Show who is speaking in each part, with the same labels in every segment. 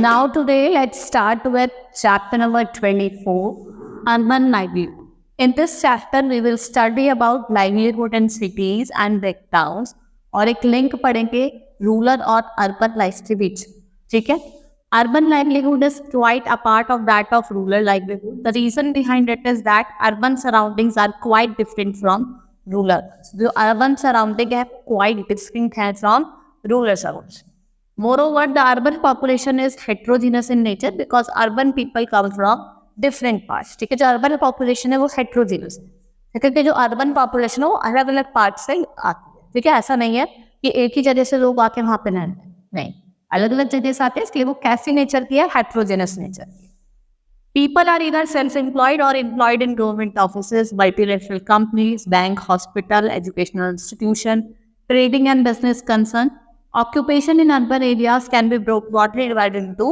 Speaker 1: Now today let's start with chapter number 24, urban livelihood. In this chapter we will study about livelihood in cities and big towns और एक link पढ़ेंगे rural और urban life के बीच. ठीक है. Urban livelihood is quite a part of that of rural livelihood. The reason behind it is that urban surroundings are quite different from rural. जो urban surrounding है quite distinct है from rural surroundings. Moreover, the urban population is heterogeneous in nature because urban people come from different parts. ठीक है, जो urban population है वो heterogeneous है. ठीक है, कि जो urban population है वो अलग अलग parts से आती है. ठीक है, ऐसा नहीं है कि एक ही जगह से लोग आके वहाँ पे रहते हैं. नहीं, अलग अलग जगह से आते हैं, इसलिए वो कैसी नेचर की है? हेट्रोजेनस नेचर की. People are either self-employed or employed in government offices, multinational companies, bank, hospital, educational institution, trading and business concern. Occupation in urban areas can be broadly divided into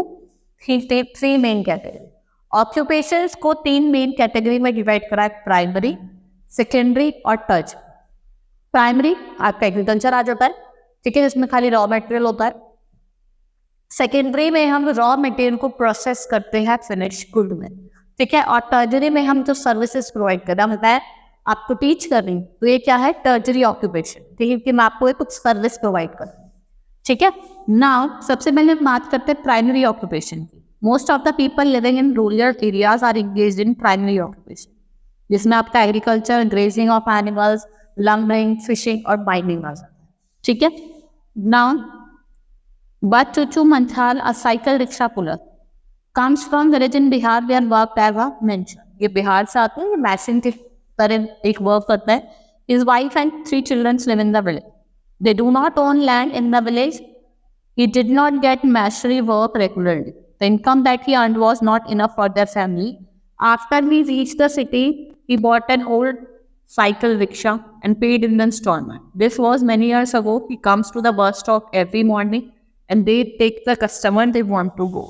Speaker 1: three main categories. Occupations को तीन main category में divide करा है, primary, secondary और टर्च. Primary आपका agriculture आ जाता है. ठीक है, इसमें खाली रॉ मटेरियल होता है. सेकेंडरी में हम रॉ मटेरियल को प्रोसेस करते हैं फिनिश गुड में. ठीक है, और टर्जरी में हम जो सर्विसेज प्रोवाइड कर रहे हैं, मैं आपको टीच कर रही हूँ तो ये क्या है? टर्जरी ऑक्यूपेशन. ठीक है, कि मैं आपको कुछ सर्विस प्रोवाइड कर रही हूँ. ठीक है. नाउ सबसे पहले हम बात करते हैं प्राइमरी ऑक्यूपेशन की. Most of the people living in rural areas are engaged in primary occupation, जिसमें आपका agriculture, grazing of animals, lumbering, fishing और माइनिंग आ जाता है. ठीक है. Now But Chuchu Manthal, a cycle rickshaw puller, comes from village in Bihar where work as a mentioned. ये बिहार से आते हैं, मैसिंग की तरह एक वर्क करता है. His wife and 3 children live in the village. They do not own land in the village. He did not get machinery work regularly. The income that he earned was not enough for their family. After he reached the city, he bought an old cycle rickshaw and paid in installment. This was many years ago. He comes to the bus stop every morning and they take the customer they want to go.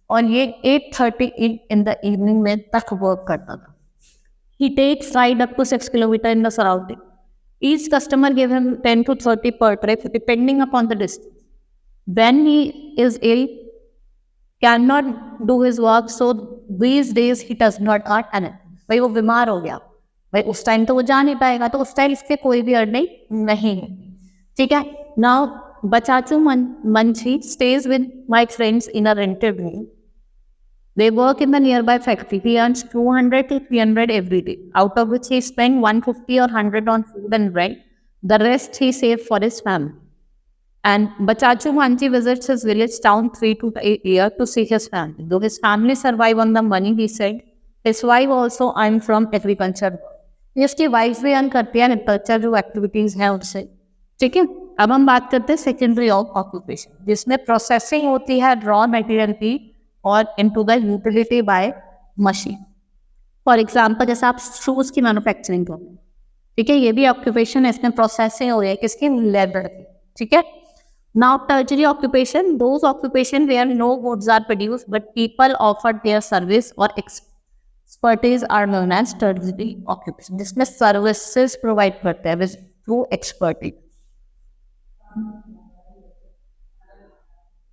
Speaker 1: और ये 8:30 in the evening में तक work करता था. He takes ride up to 6 kilometers in the surrounding. Each customer gave him 10 to 30 per trip depending upon the distance. When he is ill, cannot do his work, so these days he does not earn anything. भाई वो बीमार हो गया, भाई उस time तो वो जा नहीं पाएगा, तो उस टाइम इसके कोई भी अर्निंग नहीं है. ठीक है. Now Bachachu Manchi stays with my friends in a rented room. They work in the nearby factory. He earns 200 to 300 every day, out of which he spends 150 or 100 on food and rent. The rest he saves for his family. And Bachachu Manchi visits his village town 3 to 8 years to see his family. Though his family survive on the money, he said, his wife also earns from agriculture. इसकी wife भी earn करती है agriculture जो activities हैं उससे. ठीक है. अब हम बात करते हैं सेकेंडरी ऑक्यूपेशन, जिसमें प्रोसेसिंग होती है रॉ मटेरियल की और into the utility by machine. For example जैसे आप शूज की मैन्युफैक्चरिंग करते हैं. ठीक है, ये भी ऑक्यूपेशन है, इसमें प्रोसेसिंग हो रही है किसकी? लेबर की. ठीक है. Now tertiary occupation, those occupation where no goods are produced but people offer their service और expertise are known as tertiary occupation, जिसमें सर्विसेज प्रोवाइड करते हैं through expertise.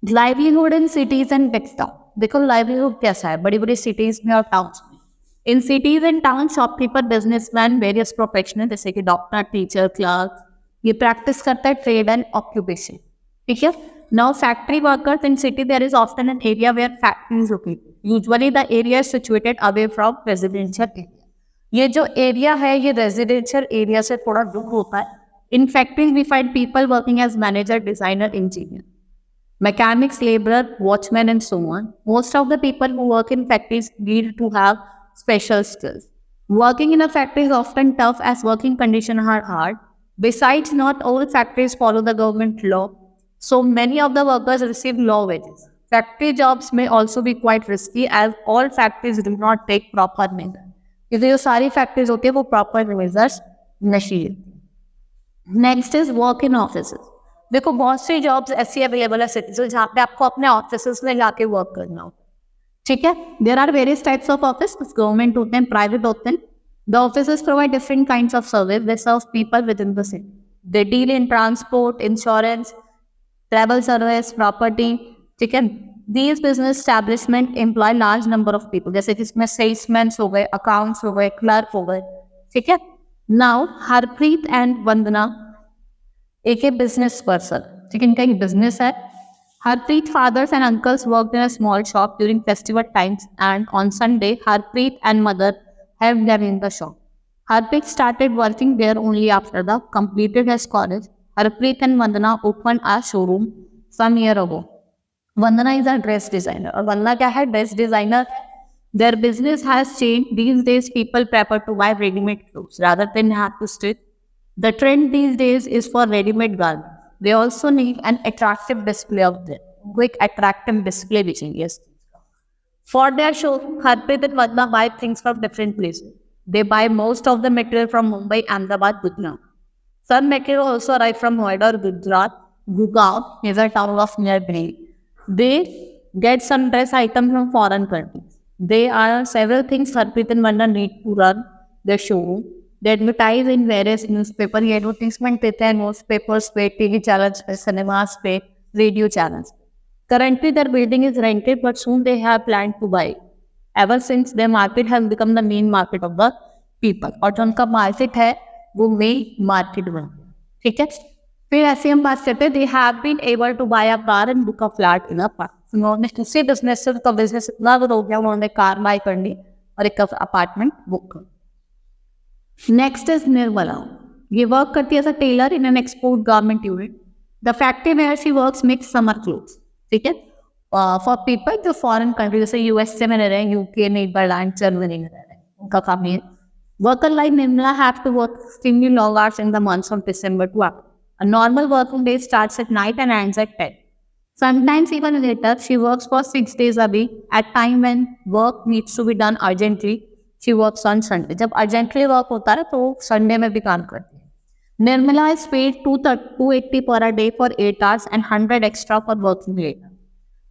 Speaker 1: Livelihood in cities and big town. देखो livelihood कैसा है बड़ी बड़ी cities में और टाउन्स में. In cities and town shopkeeper, businessman, various professional जैसे कि डॉक्टर, टीचर, क्लर्क, ये प्रैक्टिस करता है ट्रेड एंड ऑक्यूपेशन. ठीक है. Now factory workers in city, there is often an area where factory is located. Usually the area is situated away from residential area. ये जो area है ये residential area से थोड़ा दूर होता है. In factories, we find people working as manager, designer, engineer, mechanics, laborer, watchman, and so on. Most of the people who work in factories need to have special skills. Working in a factory is often tough as working conditions are hard. Besides, not all factories follow the government law, so many of the workers receive low wages. Factory jobs may also be quite risky as all factories do not take proper measures. क्योंकि जो सारी factories होती है वो proper measures नहीं लेती. Next is work in office. देखो बहुत सी जॉब्स ऐसी अवेलेबल है सिटीज में जहाँ पे आपको अपने ऑफिस में जाके वर्क करना होता है. ठीक है. There are various types of office, government होते हैं, प्राइवेट होते हैं. The offices provide different kinds of service. They serve people with in the city. They deal in transport, insurance, travel service, property. ठीक है. These business establishment employ large number of people, जैसे जिसमें salesman हो गए, accounts हो गए, clerk हो गए, ठीक है. नाउ हरप्रीत एंड वंदना एक बिजनेस पर्सन, ठीक है, इनका एक बिजनेस है. Harpreet fathers and uncles worked in a small shop during festival times, and on Sunday, Harpreet and mother helped them in the shop. Harpreet started working there only after the completed his college. Harpreet and Vandana opened a showroom some year ago. Vandana is a dress designer. और वंदना क्या है? Dress designer. Their business has changed. These days, people prefer to buy ready-made clothes rather than have to stitch. The trend these days is for ready-made garments. They also need an attractive display of them. Quick attractive display which is yes. For their show, Harpreet and Vandana buy things from different places. They buy most of the material from Mumbai, Ahmedabad, Gujarat. Some material also arrive from Noida, Gujarat. Gurgaon is a town of near Delhi. They get some dress items from foreign countries. There are several things Harpreet and Vandana need to run their showroom. They advertise in various newspapers. ये advertisement देते हैं newspapers पे, TV channels पे, cinemas पे, radio channels. Currently, their building is rented, but soon they have planned to buy. Ever since their market has become the main market of the people. और जो उनका market है, वो main market बन गया. ठीक है? फिर ऐसे हम बात करते हैं. They have been able to buy a car and book a flat in a park. उन्होंने उसी business से उनका business इतना हो गया, उन्होंने कार buy कर ली और एक apartment book कर. Next is Nirmala. ये work करती है as a tailor in an export garment unit. The factory where she works makes summer clothes. ठीक है? For people जो foreign country जैसे USA में रह रहे हैं, UK, Netherlands, Germany में रह रहे हैं, उनका काम ये. Worker like Nirmala have to work extremely long hours in the months of December to April. A normal working day starts at night and ends at 10. Sometimes even later, she works for 6 days a week. At time when work needs to be done urgently, she works on Sunday. जब urgently work होता है तो Sunday में भी काम करती है. Nirmala is paid 280 per a day for 8 hours and 100 extra for working later.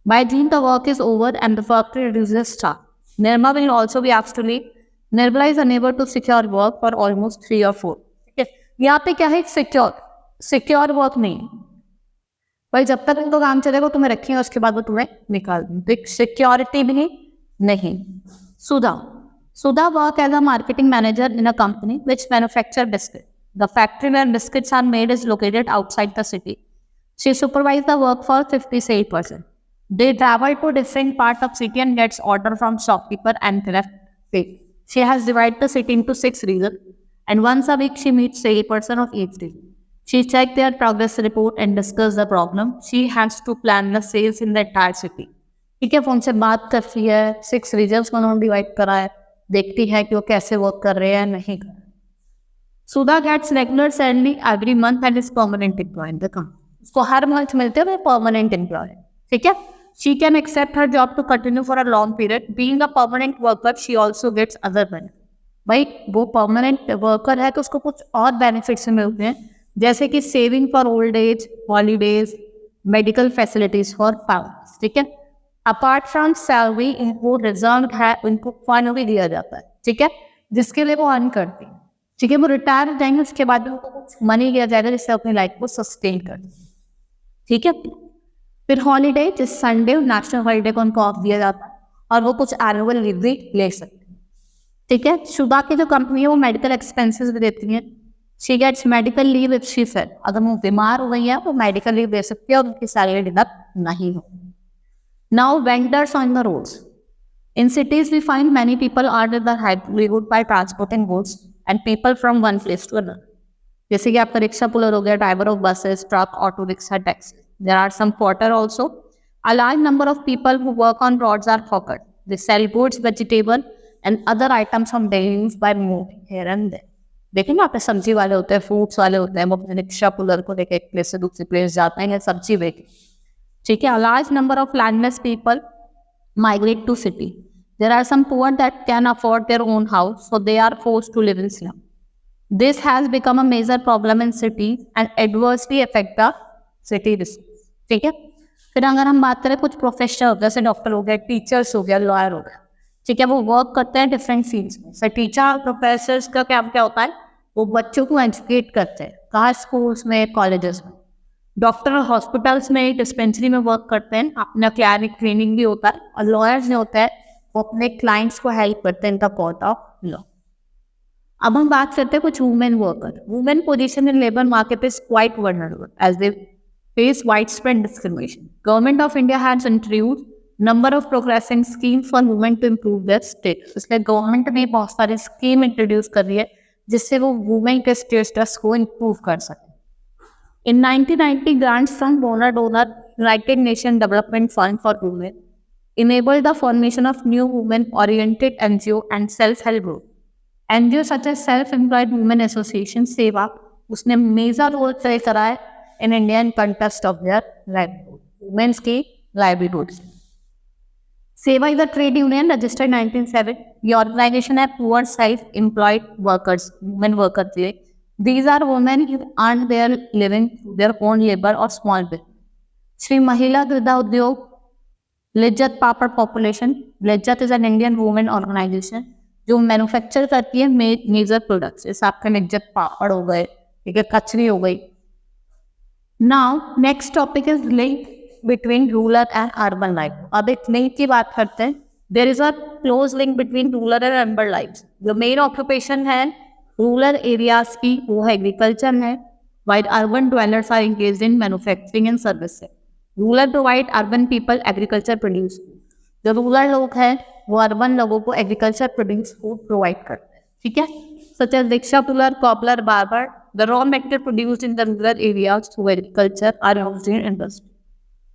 Speaker 1: By June, the work is over and the factory reduces staff. Nirmala will also be asked to leave. Nirmala is unable to secure work for almost 3 or 4. ठीक है? यहाँ पे क्या है? Secure work नहीं. भाई जब तक उनको काम चलेगा तुम्हें रखेंगे, उसके बाद वो तुम्हें निकाल देंगे. सिक्योरिटी भी नहीं. Sudha worked as a marketing manager in a company which manufactured biscuits. The factory where biscuits are made is located outside the city. She supervised the work for 58%. They travel to different parts of city and gets order from shopkeeper and collect pay. She has divided the city into 6 regions, and once a week she meets 8% of each region. She checks their progress report and discusses the problem. She has to plan the sales in the entire city. ठीक है, उनसे बात करती है, 6 regions को उन्होंने divide करा है, देखती है कि वो कैसे वर्क कर रहे हैं नहीं कर रहे. Sudha gets regular salary every month and is permanent employ in the company. उसको हर मंथ मिलते हैं परमानेंट एम्प्लॉय. ठीक है. She can accept her job to continue for a long period. Being a permanent worker she also gets other benefit. भाई वो permanent worker है तो उसको कुछ और बेनिफिट्स मिलते हैं, जैसे कि saving for old age, holidays, medical facilities for powers. ठीक है. अपार्ट फ्रॉम सैलरी इनको रिजर्व है, उनको फंड भी दिया जाता है. ठीक है, जिसके लिए वो अर्न करती है. ठीक है, वो रिटायर हो जाएंगे, उसके बाद में उनको कुछ मनी दिया जाएगा जिससे अपनी लाइफ को सस्टेन कर. ठीक है. फिर हॉलीडे, जिस संडे और नेशनल हॉलीडे को उनको ऑफ दिया जाता है और वो कुछ एनुअल लीव भी ले सकते हैं. ठीक है. शुदा की जो कंपनी है वो मेडिकल एक्सपेंसेस भी देती है. She gets medical leave if she fell. अगर वो बीमार हो गई है वो मेडिकल लीव दे सकती है और उनकी सैलरी डिडक्ट नहीं हो. Now vendors on the roads. In cities we find many people are at the livelihood by transporting goods and people from one place to another. जैसे कि आपका रिक्शा पुलर हो गया, driver of buses, truck, auto rickshaw, taxi. There are some porter also. A large number of people who work on roads are hawkers. They sell goods, vegetable and other items from daily use by moving here and there. देखिए ना, आपके सब्जी वाले होते हैं, fruits वाले होते हैं, वो अपने रिक्शा पुलर को लेकर एक प्लेस से दूसरी प्लेस जाते हैं सब्जी बेच. ठीक है. A large number of landless people migrate to city. There are some poor that can afford their own house, so they are forced to live in slum. This has become a major problem in cities and adversely affect the city resources. ठीक है. फिर अगर हम बात करें कुछ professional, जैसे doctor हो गए, टीचर्स हो गया, लॉयर हो गया. ठीक है, वो वर्क करते हैं डिफरेंट फील्ड्स में. सर टीचर प्रोफेसर्स का क्या होता है, वो बच्चों को एजुकेट करते हैं. कहाँ? स्कूल्स में, कॉलेजेस में. डॉक्टर हॉस्पिटल्स में डिस्पेंसरी में वर्क करते हैं, अपना ट्रेनिंग भी होता है, और लॉयर्स जो होता है वो अपने क्लाइंट्स को हेल्प करते हैं in the court of law. अब हम बात करते हैं कुछ women worker. Women position in labour market is quite vulnerable as they face widespread discrimination. Government of India has introduced number of progressing scheme for women to improve their status. इसलिए government ने बहुत सारी scheme introduce कर रही है जिससे वो women के स्टेटस को इम्प्रूव कर सके। In 1990, grants from donor United Nations Development Fund for Women enabled the formation of new women-oriented NGO and self-help group. NGO such as Self-Employed Women Association सेवा उसने मेजर रोल प्ले करा है in Indian context of their livelihood, women's की livelihoods. सेवा is a trade union registered 1907. ये organization है poor self-employed workers, women workers के लिए. These are women who earn their living through their own labor or small business. Shri Mahila Griha Udyog, Lijjat papad population. Lijjat is an Indian women organization जो manufacture करती है major products. जैसे आपका लिज्जत पापड़ हो गए, ठीक है, कचरी हो गई। Now next topic is link between rural and urban life. अब एक लिंक की बात करते हैं। There is a close link between rural and urban life. जो मेन ऑक्यूपेशन है रूरल एरियाज की वो है एग्रीकल्चर है, while urban dwellers are engaged in manufacturing and service है। Rural provide urban people agriculture produce. जो रूरल लोग हैं वो अर्बन लोगों को एग्रीकल्चर प्रोड्यूस फूड प्रोवाइड करते हैं, ठीक है। Such as rickshaw puller, cobbler, barber, the raw material produced in the rural areas through agriculture are used in industry.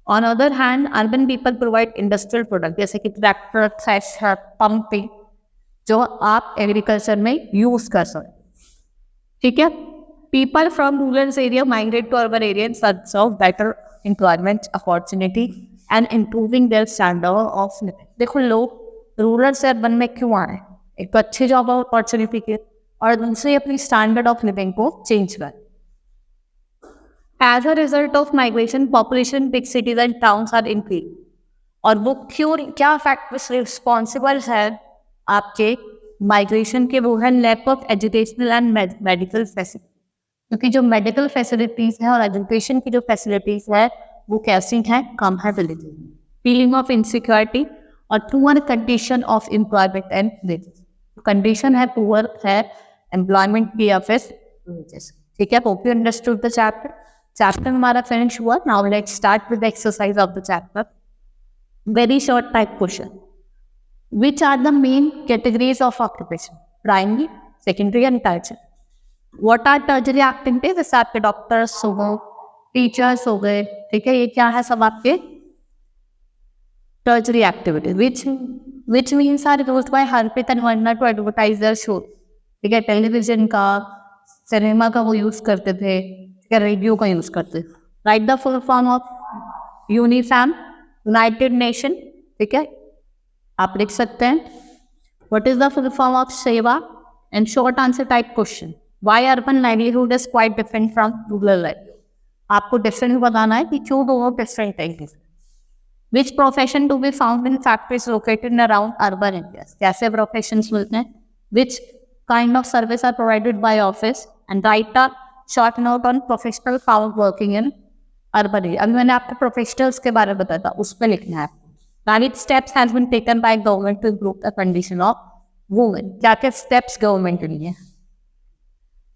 Speaker 1: On other hand urban people provide industrial product जैसे कि tractor, thresher, pumping जो आप agriculture में use कर सकते, ठीक है। People from rural area migrate to urban area in search of better employment opportunity and improving their standard of living. देखो लोग रूरल से अर्बन में क्यों आए? एक तो अच्छी जॉब अपॉर्चुनिटी के, और दूसरी अपनी स्टैंडर्ड ऑफ लिविंग को चेंज कर। As a result of migration population big cities and towns are increase. और वो क्यों, क्या फैक्टर्स रिस्पॉन्सिबल है आपके माइग्रेशन के? वो है lack of educational and medical facility. क्योंकि जो मेडिकल फैसिलिटीज हैं और एजुकेशन की जो फैसिलिटीज है वो कैसी हैं? कम है। फीलिंग ऑफ इनसिक्योरिटी और poor condition of employment and wages. Condition है पुअर है एम्प्लॉयमेंट की या फिर वेजेस, ठीक है। Hope you understood the chapter. Chapter हमारा फिनिश हुआ। Now let's start with the exercise of the chapter. Very short type question. Which are the main categories of occupation? Primary, secondary and tertiary. What are tertiary activities? जैसे आपके doctors हो गए, teachers हो गए, ठीक है। ये क्या है सब आपके tertiary activities, which means are used by Harpreet and Varna to advertise their show, ठीक है। टेलीविजन का, सिनेमा का वो यूज करते थे, ठीक है, रेडियो का यूज करते थे। Write the full form of UNIFEM, United Nation, ठीक है, आप लिख सकते हैं। What is the full form of सेवा? And short answer type question. Why urban livelihood is quite different from rural livelihood? आपको डिफरेंट बताना है कि क्यों दोनों डिफरेंट है। Which profession to be found in factories located around urban areas? कैसे professions मिलते हैं? Which kind of service are provided bye office? And right a short note on professional found working in urban area. अभी मैंने आपको professionals के बारे में बताया था, उस पर लिखना है। Which steps has been taken by government to improve the condition of women? क्या क्या steps government के लिए?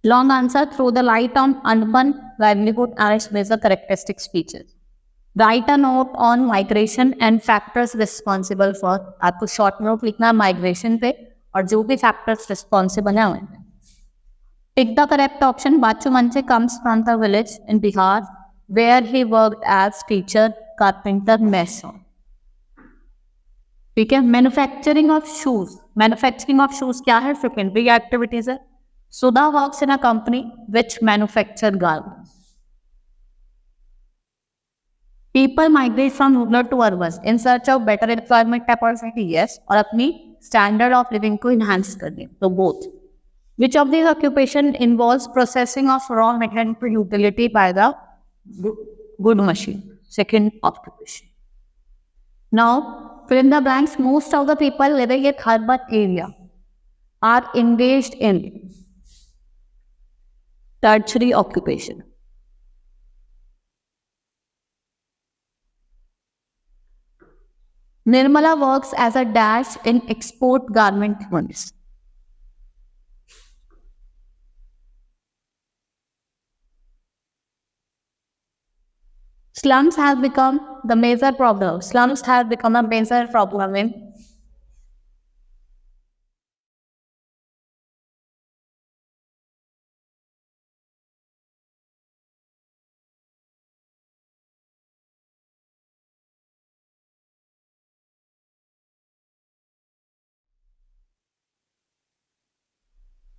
Speaker 1: Long answer. Throw the light on urban livelihood and its major characteristics features. Write a note on migration and factors responsible for. आपको short note लिखना migration पे और जो भी factors responsible है उनमें. Pick the correct option. Bachu Manche comes from the village in Bihar where he worked as teacher, carpenter, mason. ठीक है। Manufacturing of shoes. Manufacturing of shoes क्या है? सेकेंडरी एक्टिविटीज है। Sudha works in a company which manufacture garments. People migrate from rural to urban in search of better employment opportunity, yes, और अपनी standard of living को enhance करने, तो both. Which of this occupation involves processing of raw material for utility by the good machine? Second occupation. Now fill in the blanks. Most of the people living in urban area are engaged in tertiary occupation. Nirmala works as a dash in export garment mills. Slums have become the major problem. Slums have become a major problem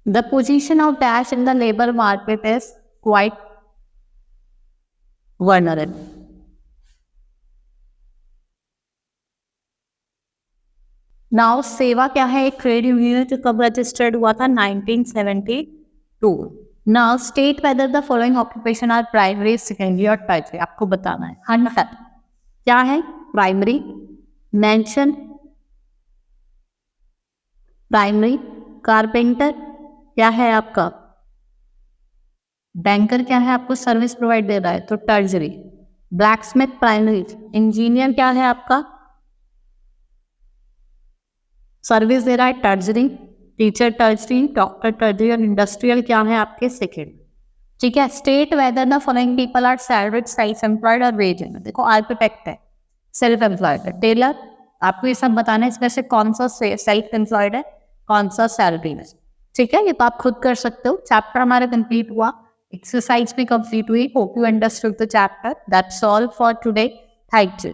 Speaker 1: in the position of dash in the labor market is quite vulnerable. Now सेवा क्या है? एक trade union जो कब registered हुआ था? 1972. Now state whether the following occupation are primary, secondary और tertiary. आपको बताना है. हंटर क्या है? प्राइमरी. Mention primary. कारपेंटर क्या है आपका? बैंकर क्या है? आपको सर्विस प्रोवाइड दे रहा है तो टर्शियरी. Blacksmith primary. इंजीनियर क्या है आपका? सर्विस दे रहा है tertiary. Teacher tertiary. Doctor tertiary. और इंडस्ट्रियल क्या है आपके? सेकेंड. ठीक है. State whether the following people are salaried, self employed और वेज एंड. देखो आर्किटेक्ट है, सेल्फ एम्प्लॉयड है. टेलर, आपको ये सब बताना है इसमें से कौन सा सेल्फ एम्प्लॉयड है, कौन सा सैलरी है. ठीक है, ये तो आप खुद कर सकते हो. चैप्टर हमारा कंप्लीट हुआ, एक्सरसाइज भी कंप्लीट हुई. Hope you understood the chapter. That's all for today. Thank you.